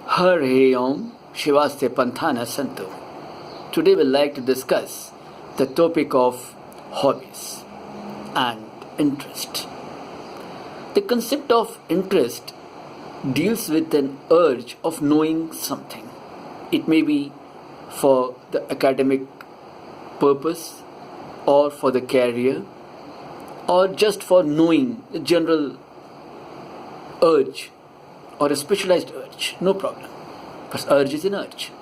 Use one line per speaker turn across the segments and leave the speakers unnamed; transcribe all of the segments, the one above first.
Hare Om Shivaste Panthana Santu. Today we'd like to discuss the topic of hobbies and interest. The concept of interest deals with an urge of knowing something. It may be for the academic purpose or for the career or just for knowing the general urge or a specialized urge, no problem. But urge is an urge.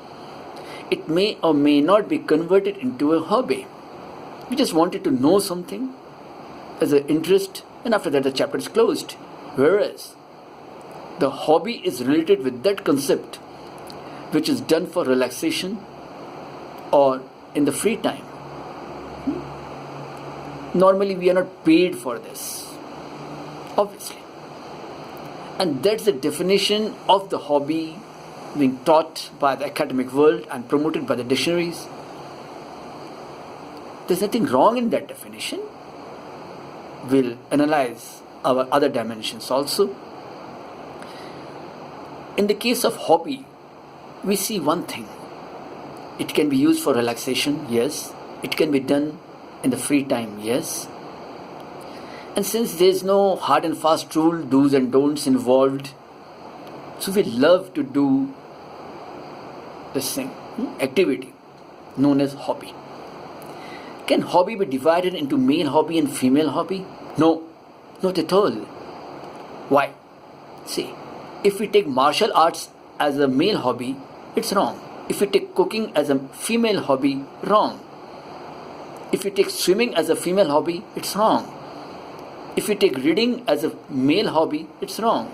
It may or may not be converted into a hobby. We just wanted to know something as an interest, and after that the chapter is closed. Whereas the hobby is related with that concept which is done for relaxation or in the free time. Normally we are not paid for this, obviously. And that's the definition of the hobby being taught by the academic world and promoted by the dictionaries. There's nothing wrong in that definition. We'll analyze our other dimensions also. In the case of hobby, we see one thing. It can be used for relaxation, yes. It can be done in the free time, yes. And since there's no hard and fast rule, do's and don'ts involved, so we love to do this thing, activity known as hobby. Can hobby be divided into male hobby and female hobby? No, not at all. Why? See, if we take martial arts as a male hobby, it's wrong. If we take cooking as a female hobby, wrong. If we take swimming as a female hobby, it's wrong. If we take reading as a male hobby, it's wrong.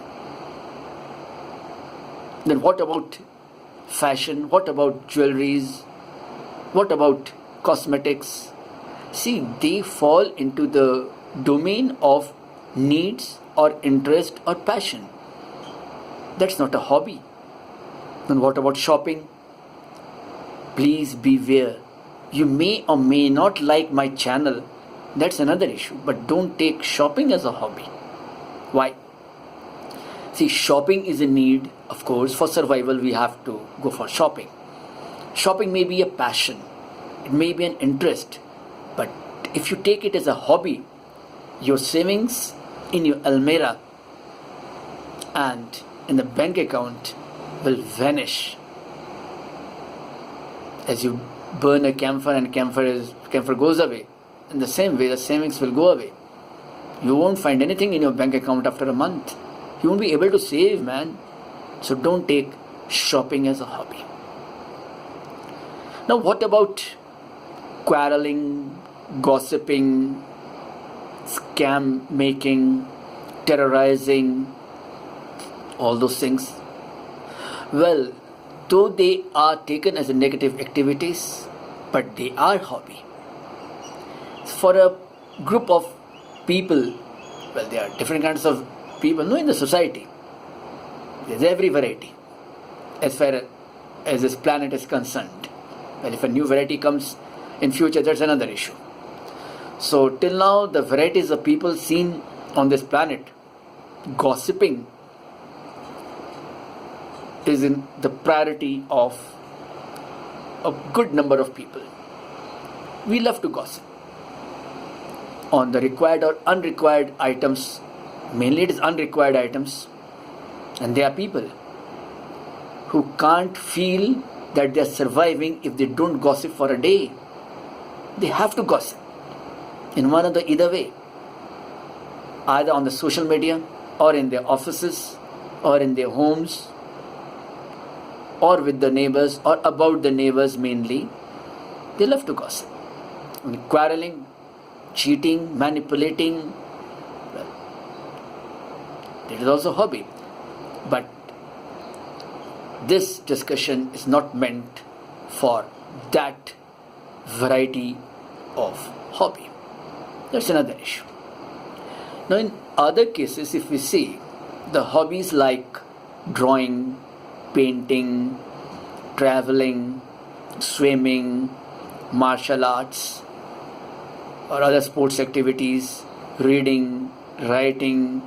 Then what about fashion? What about jewelries? What about cosmetics? See, they fall into the domain of needs or interest or passion. That's not a hobby. Then what about shopping? Please beware. You may or may not like my channel. That's another issue. But don't take shopping as a hobby. Why? See, shopping is a need, of course. For survival, we have to go for shopping. Shopping may be a passion. It may be an interest. But if you take it as a hobby, your savings in your almirah and in the bank account will vanish. As you burn a camphor and camphor goes away, in the same way the savings will go away. You won't find anything in your bank account after a month. You won't be able to save, man. So don't take shopping as a hobby. Now what about quarreling, gossiping, scam making, terrorizing, all those things? Well, though they are taken as a negative activities, but they are hobby. For a group of people, well, there are different kinds of people, in the society. There's every variety as far as this planet is concerned. Well, if a new variety comes in future, that's another issue. So till now, the varieties of people seen on this planet, gossiping is in the priority of a good number of people. We love to gossip on the required or unrequired items. Mainly it is unrequired items. And there are people who can't feel that they are surviving if they don't gossip for a day. They have to gossip in one or the either way. Either on the social media or in their offices or in their homes or with the neighbors or about the neighbors mainly. They love to gossip. And quarreling, cheating, manipulating, well, that is also a hobby. But this discussion is not meant for that variety of hobby. That's another issue. Now in other cases, if we see the hobbies like drawing, painting, traveling, swimming, martial arts, or other sports activities, reading, writing,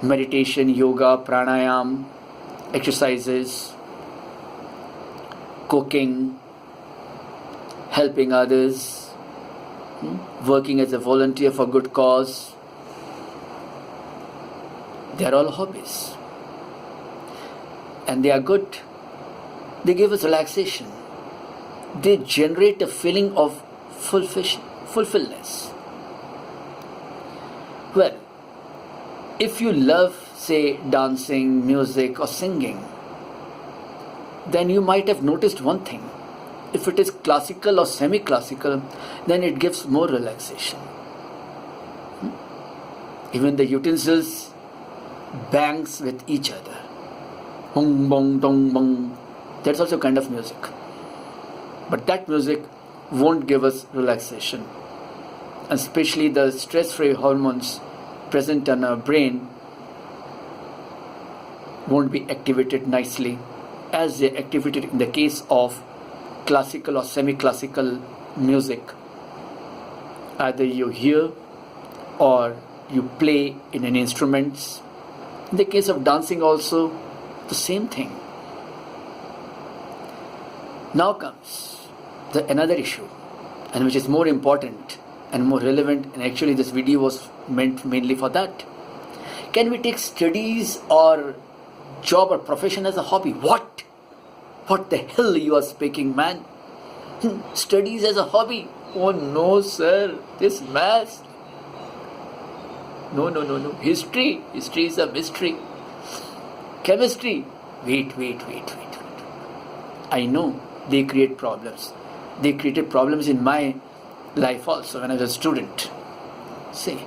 meditation, yoga, pranayam, exercises, cooking, helping others, working as a volunteer for good cause. They are all hobbies. And they are good. They give us relaxation. They generate a feeling of fulfillment. Well, if you love, say, dancing, music, or singing, then you might have noticed one thing. If it is classical or semi-classical, then it gives more relaxation. Even the utensils bangs with each other. Bong, bong, dong, bong. That's also kind of music. But that music won't give us relaxation. And especially the stress-free hormones present in our brain won't be activated nicely as they activated in the case of classical or semi-classical music. Either you hear or you play in an instrument. In the case of dancing also, the same thing. Now comes another issue, and which is more important and more relevant, and actually this video was meant mainly for that. Can we take studies or job or profession as a hobby? What? What the hell you are speaking, man? Studies as a hobby? Oh no, sir. This math. No. History is a mystery. Chemistry. Wait. I know they create problems. They created problems in my life also when I was a student. See,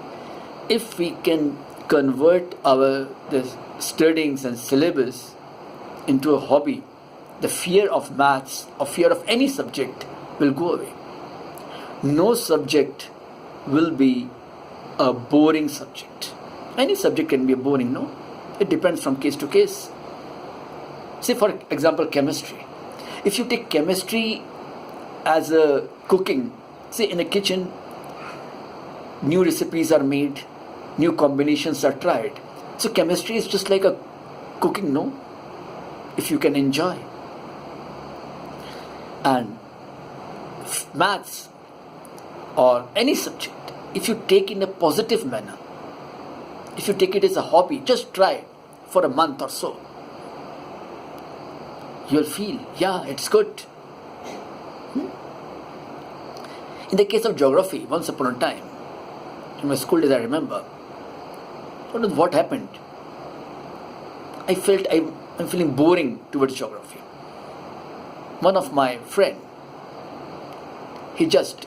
if we can convert the studyings and syllabus into a hobby, the fear of maths or fear of any subject will go away. No subject will be a boring subject. Any subject can be a boring, no? It depends from case to case. Say for example, chemistry. If you take chemistry as a cooking, say in a kitchen, new recipes are made, new combinations are tried. So chemistry is just like a cooking, no? If you can enjoy. And maths or any subject, if you take in a positive manner, if you take it as a hobby, just try for a month or so, you'll feel, yeah, it's good. In the case of geography, once upon a time, in my school days I remember, what happened? I felt I'm feeling boring towards geography. One of my friend, he just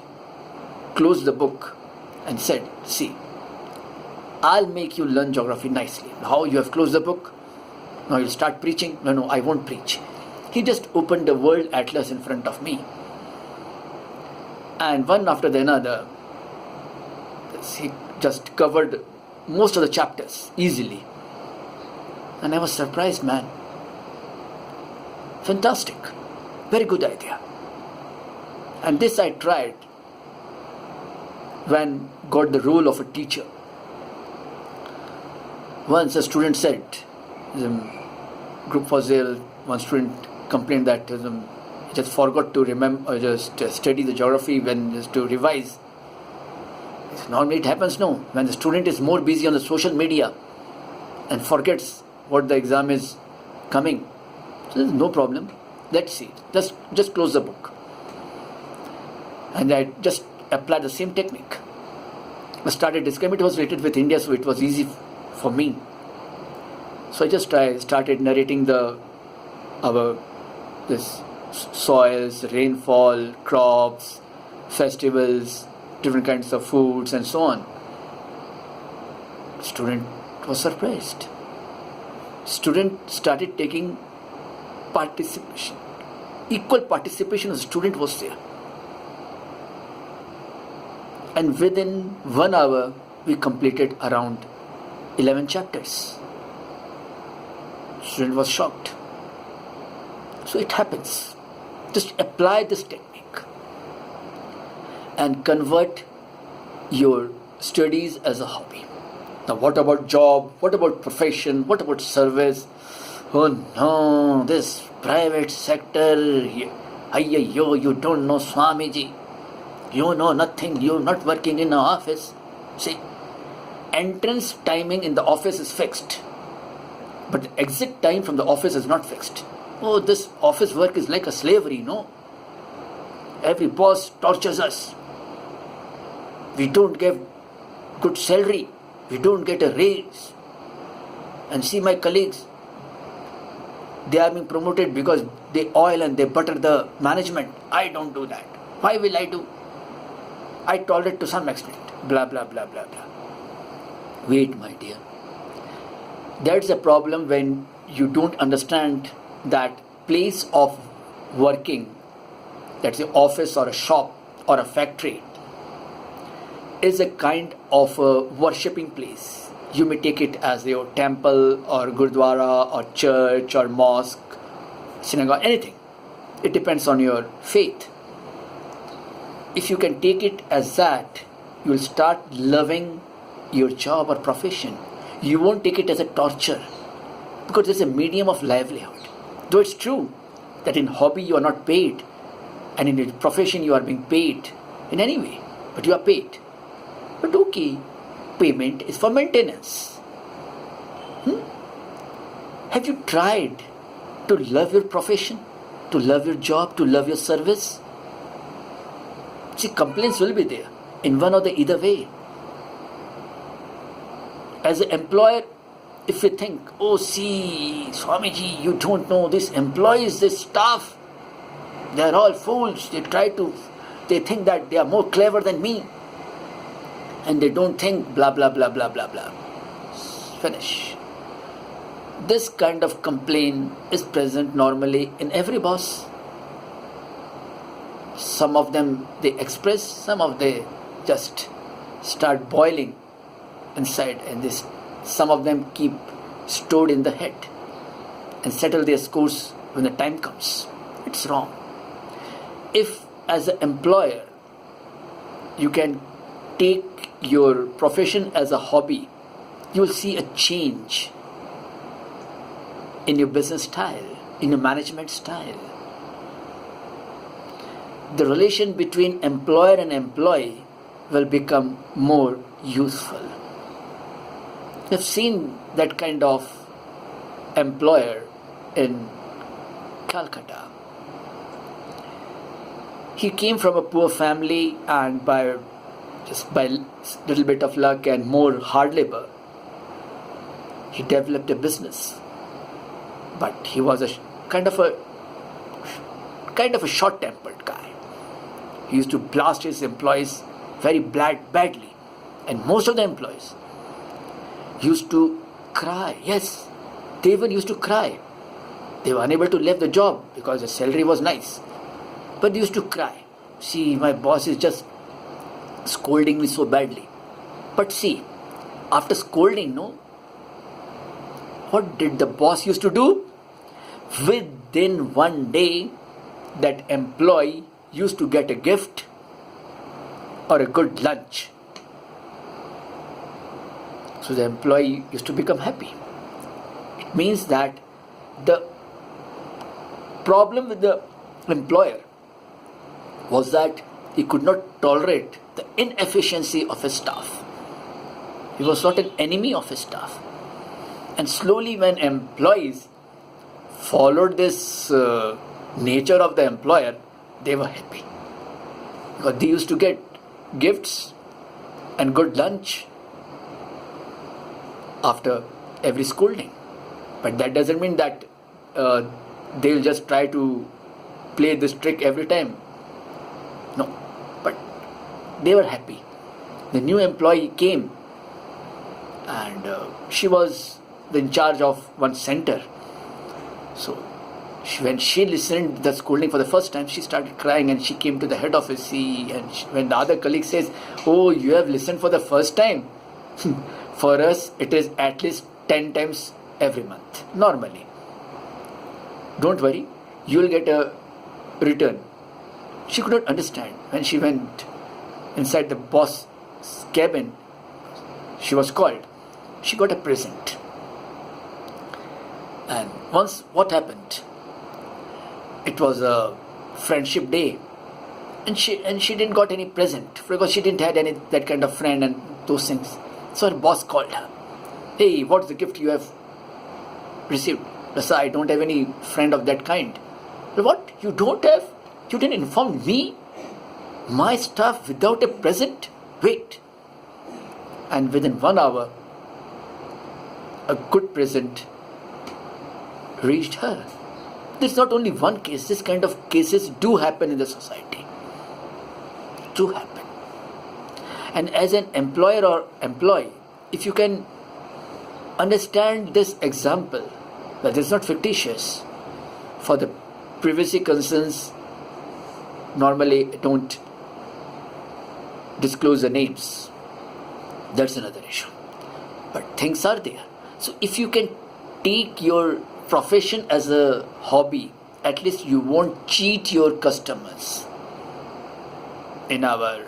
closed the book and said, see, I'll make you learn geography nicely. How you have closed the book? Now you'll start preaching? No, I won't preach. He just opened the world atlas in front of me. And one after the another, he just covered most of the chapters easily. And I was surprised, man. Fantastic. Very good idea. And this I tried when got the role of a teacher. Once a student said, group was there, one student complained that he just forgot to remember or just study the geography when just to revise. Normally it happens, no. When the student is more busy on the social media and forgets what the exam is coming. So there's no problem. Let's see. Just close the book. And I just applied the same technique. I started describing. It was related with India, so it was easy for me. So I started narrating this soils, rainfall, crops, festivals, different kinds of foods, and so on. Student was surprised. Student started taking participation. Equal participation of the student was there. And within 1 hour, we completed around 11 chapters. Student was shocked. So it happens. Just apply this technique and convert your studies as a hobby. Now what about job? What about profession? What about service? Oh no, this private sector, ayyo, you don't know Swamiji. You know nothing, you're not working in an office. See, entrance timing in the office is fixed, but the exit time from the office is not fixed. Oh, this office work is like a slavery, no? Every boss tortures us. We don't get good salary. We don't get a raise. And see my colleagues, they are being promoted because they oil and they butter the management. I don't do that. Why will I do? I tolerate to some extent. Blah, blah, blah, blah, blah. Wait, my dear. That's the problem when you don't understand that place of working, that's the office or a shop or a factory, is a kind of a worshipping place. You may take it as your temple or gurdwara or church or mosque, synagogue, anything. It depends on your faith. If you can take it as that, you will start loving your job or profession. You won't take it as a torture because it's a medium of livelihood. Though it's true that in hobby you are not paid and in your profession you are being paid in any way, but you are paid. But okay, payment is for maintenance. Have you tried to love your profession, to love your job, to love your service? See, complaints will be there in one or the either way. As an employer, if you think, oh see, Swamiji, you don't know, this employees, this staff, they are all fools. They think that they are more clever than me. And they don't think blah, blah, blah, blah, blah, blah. Finish. This kind of complaint is present normally in every boss. Some of them they express, some of they just start boiling inside, and some of them keep stored in the head and settle their scores when the time comes. It's wrong. If as an employer you can take your profession as a hobby, you will see a change in your business style, in your management style. The relation between employer and employee will become more useful. I've seen that kind of employer in Calcutta. He came from a poor family, and by little bit of luck and more hard labor, he developed a business. But he was a kind of a short-tempered guy. He used to blast his employees very badly, and most of the employees used to cry. Yes, they even used to cry. They were unable to leave the job because the salary was nice, but they used to cry. See, my boss is just scolding me so badly. But see, after scolding, what did the boss used to do? Within one day, that employee used to get a gift or a good lunch. So the employee used to become happy. It means that the problem with the employer was that he could not tolerate the inefficiency of his staff. He was not an enemy of his staff. And slowly, when employees followed this nature of the employer, they were happy. Because they used to get gifts and good lunch after every scolding. But that doesn't mean that they'll just try to play this trick every time. No. But they were happy. The new employee came, and she was in charge of one center. So when she listened to the scolding for the first time, she started crying, and she came to the head office. And when the other colleague says, "Oh, you have listened for the first time," for us it is at least 10 times every month normally. Don't worry, you will get a return. She could not understand. When she went inside the boss' cabin, she was called. She got a present. And once what happened? It was a friendship day, and she didn't got any present because she didn't had any that kind of friend and those things. So her boss called her. Hey, what's the gift you have received? Sir, I don't have any friend of that kind. What? You don't have? You didn't inform me? My staff without a present? Wait. And within 1 hour, a good present reached her. This is not only one case. This kind of cases do happen in the society. Do happen. And as an employer or employee, if you can understand this example, that is not fictitious. For the privacy concerns, normally don't disclose the names. That's another issue. But things are there. So if you can take your profession as a hobby, at least you won't cheat your customers. In our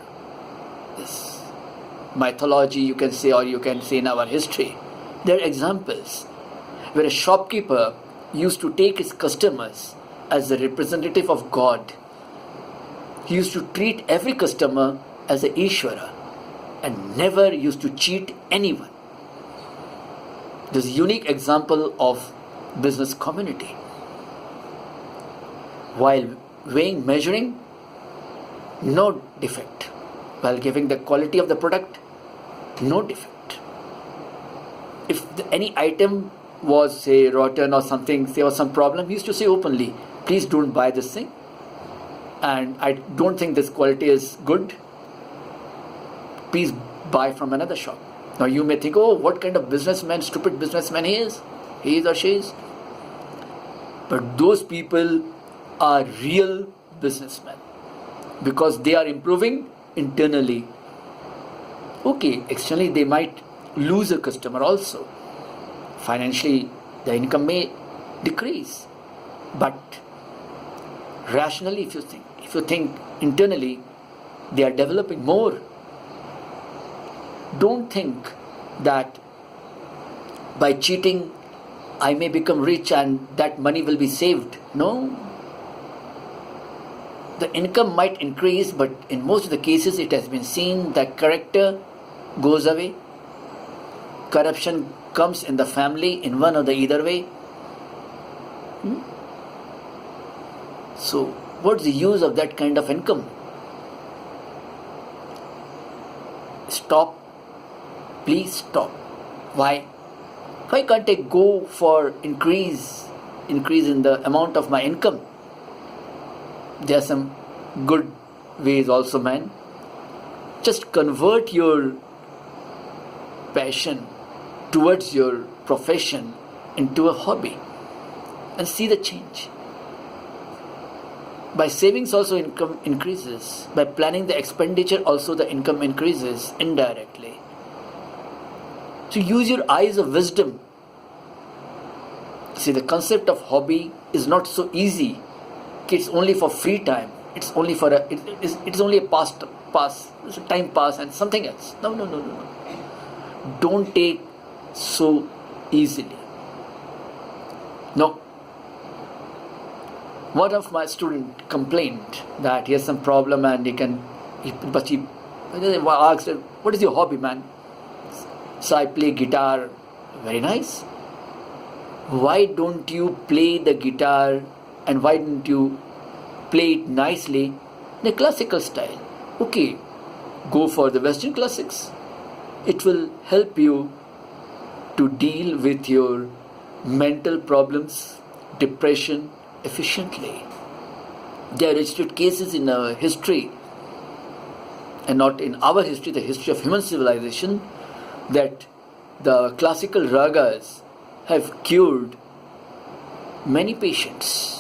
this mythology, you can say, or you can say in our history, there are examples where a shopkeeper used to take his customers as the representative of God. He used to treat every customer as an Ishvara and never used to cheat anyone. This is a unique example of business community. While weighing, measuring, no defect. While giving the quality of the product, no defect. If any item was, say, rotten or something, there was some problem, he used to say openly, please don't buy this thing. And I don't think this quality is good. Please buy from another shop. Now you may think, oh, what kind of businessman, stupid businessman he is or she is. But those people are real businessmen because they are improving internally. Okay, externally they might lose a customer also. Financially, the income may decrease. But rationally, if you think internally, they are developing more. Don't think that by cheating I may become rich and that money will be saved. No. The income might increase, but in most of the cases it has been seen that character goes away. Corruption comes in the family in one or the either way. So what's the use of that kind of income? Stop. Please stop. Why? Why can't I go for increase in the amount of my income? There are some good ways also, man. Just convert your passion towards your profession into a hobby and see the change. By savings also income increases. By planning the expenditure also the income increases indirectly. So use your eyes of wisdom. See, the concept of hobby is not so easy. It's only for free time. It's only for it's only a pass. It's a time pass and something else. No. Don't take so easily. No. One of my students complained that he has some problem and he asked, what is your hobby, man? So I play guitar. Very nice. Why don't you play the guitar and why don't you play it nicely in a classical style? Okay, go for the Western classics. It will help you to deal with your mental problems, depression efficiently. There are registered cases in our history, and not in our history, the history of human civilization, that the classical ragas have cured many patients.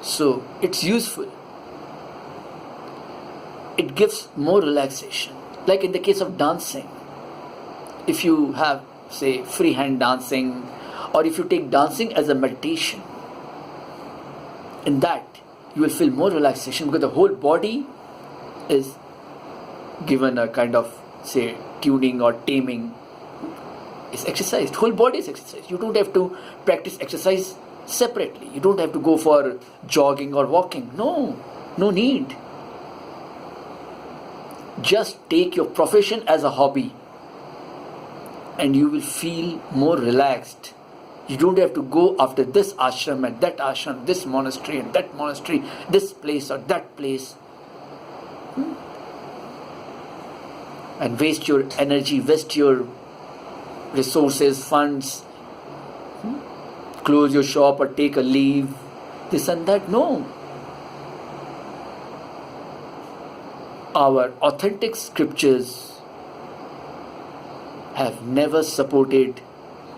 So it's useful. It gives more relaxation. Like in the case of dancing, if you have, say, freehand dancing, or if you take dancing as a meditation, in that you will feel more relaxation because the whole body is given a kind of, say, tuning or taming. is exercise. Whole body is exercise. You don't have to practice exercise separately. You don't have to go for jogging or walking. No need. Just take your profession as a hobby and you will feel more relaxed. You don't have to go after this ashram and that ashram, this monastery and that monastery, this place or that place. And waste your energy, waste your resources, funds, close your shop or take a leave, this and that. No. Our authentic scriptures have never supported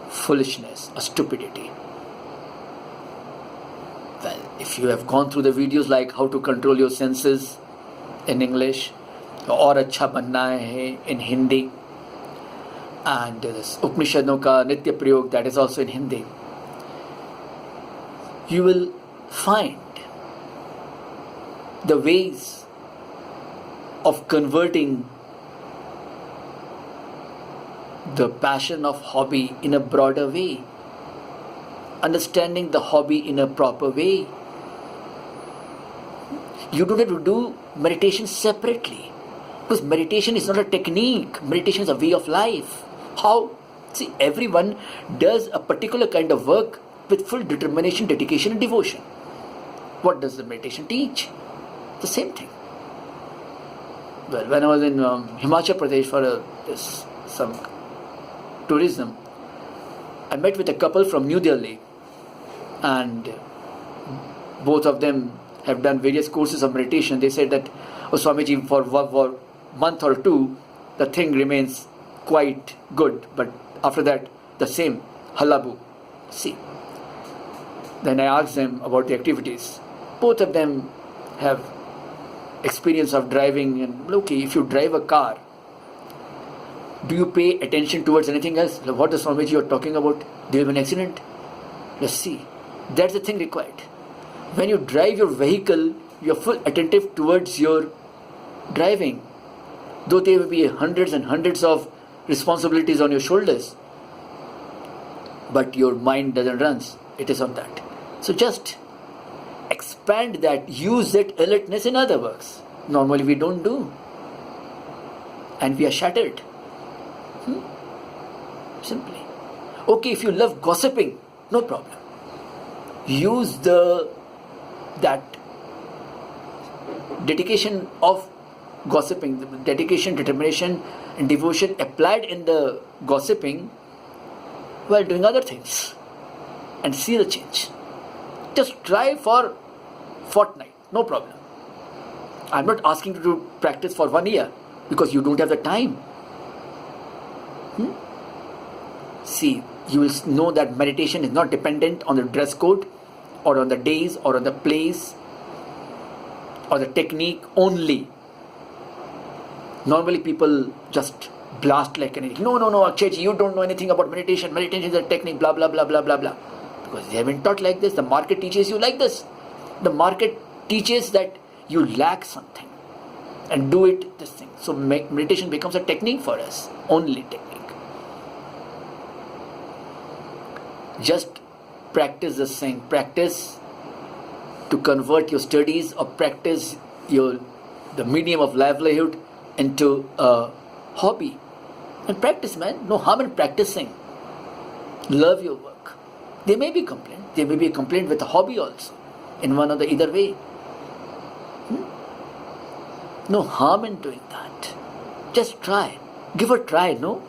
foolishness or stupidity. Well, if you have gone through the videos like how to control your senses in English, और अच्छा बनना है in Hindi, and this Upanishadon ka Nitya Prayog, that is also in Hindi, you will find the ways of converting the passion of hobby in a broader way, understanding the hobby in a proper way. You don't have to do meditation separately. Because meditation is not a technique. Meditation is a way of life. How? See, everyone does a particular kind of work with full determination, dedication and devotion. What does the meditation teach? The same thing. Well, when I was in Himachal Pradesh for some tourism, I met with a couple from New Delhi, and both of them have done various courses of meditation. They said that, oh Swamiji, for month or two, the thing remains quite good, but after that, the same, halabu. See. Then I asked them about the activities. Both of them have experience of driving, and okay, if you drive a car, do you pay attention towards anything else? What the Swamiji you are talking about? Do you have an accident? Let's see. That's the thing required. When you drive your vehicle, you are full attentive towards your driving. Though there will be hundreds and hundreds of responsibilities on your shoulders, but your mind doesn't run. It is on that. So just expand that, use that alertness in other works. Normally we don't do. And we are shattered. Simply. Okay, if you love gossiping, no problem. Use that dedication of gossiping, the dedication, determination and devotion applied in the gossiping while doing other things, and see the change. Just try for fortnight, no problem. I'm not asking you to practice for 1 year because you don't have the time. See, you will know that meditation is not dependent on the dress code or on the days or on the place or the technique only. Normally people just blast like anything. No, Akshay, you don't know anything about meditation. Meditation is a technique, blah, blah, blah, blah, blah, blah. Because they have been taught like this. The market teaches you like this. The market teaches that you lack something and do it this thing. So meditation becomes a technique for us. Only technique. Just practice this thing. Practice to convert your studies or practice the medium of livelihood into a hobby. And practice, man. No harm in practicing. Love your work. There may be complaint. There may be a complaint with a hobby also. In one or the either way. No harm in doing that. Just try. Give a try, no?